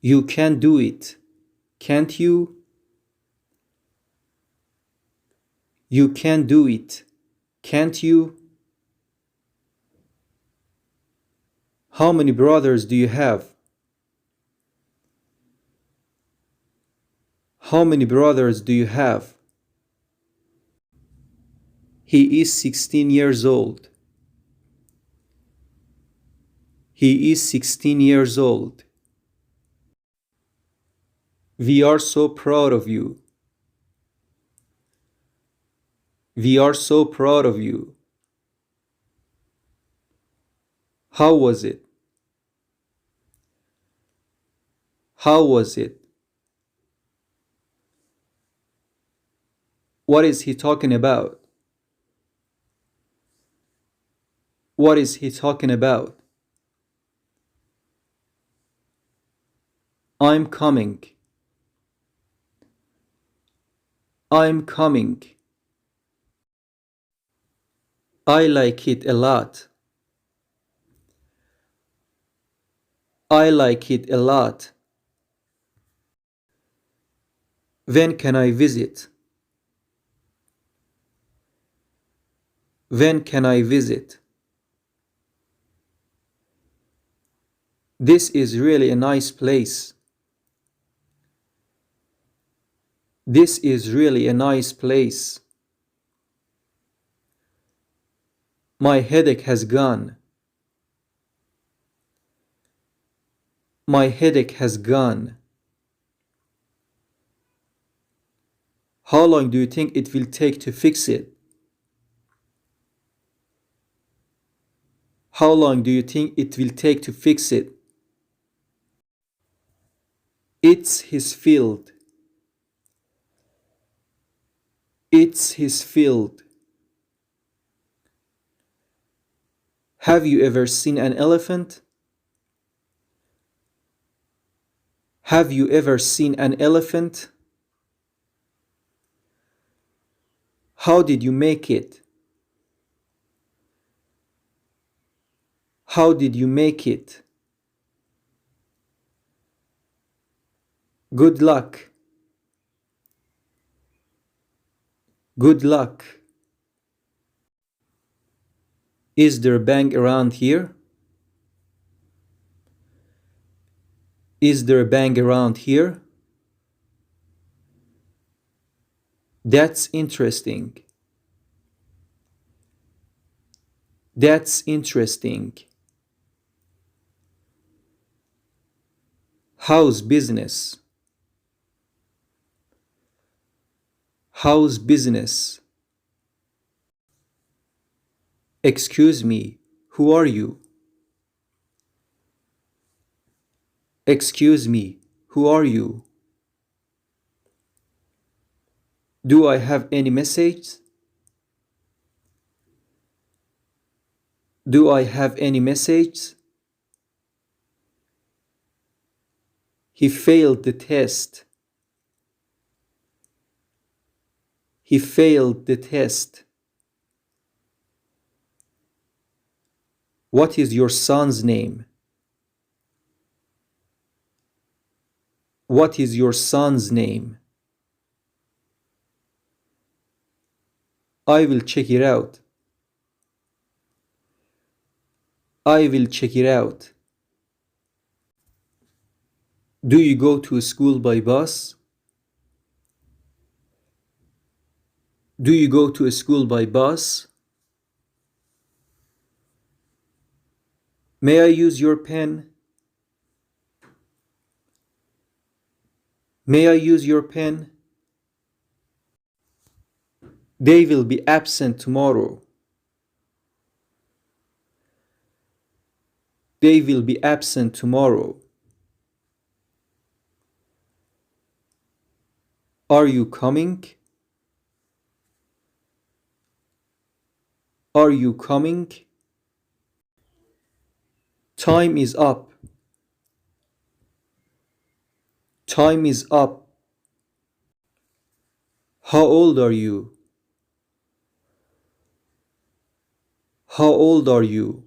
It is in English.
You can do it, can't you? You can do it, can't you? How many brothers do you have? How many brothers do you have? He is 16 years old. He is 16 years old. We are so proud of you. We are so proud of you. How was it? How was it? What is he talking about? What is he talking about? I'm coming. I'm coming. I like it a lot. I like it a lot. When can I visit? When can I visit? This is really a nice place. This is really a nice place. My headache has gone. My headache has gone. How long do you think it will take to fix it? How long do you think it will take to fix it? It's his field. It's his field. Have you ever seen an elephant? Have you ever seen an elephant? How did you make it? How did you make it? Good luck. Good luck. Is there a bank around here? Is there a bank around here? That's interesting. That's interesting. How's business? How's business? Excuse me, who are you? Excuse me, who are you? Do I have any message? Do I have any message? He failed the test. He failed the test. What is your son's name? What is your son's name? I will check it out. I will check it out. Do you go to school by bus? Do you go to school by bus? May I use your pen? May I use your pen? They will be absent tomorrow. They will be absent tomorrow. Are you coming? Are you coming? Time is up. Time is up. How old are you? How old are you?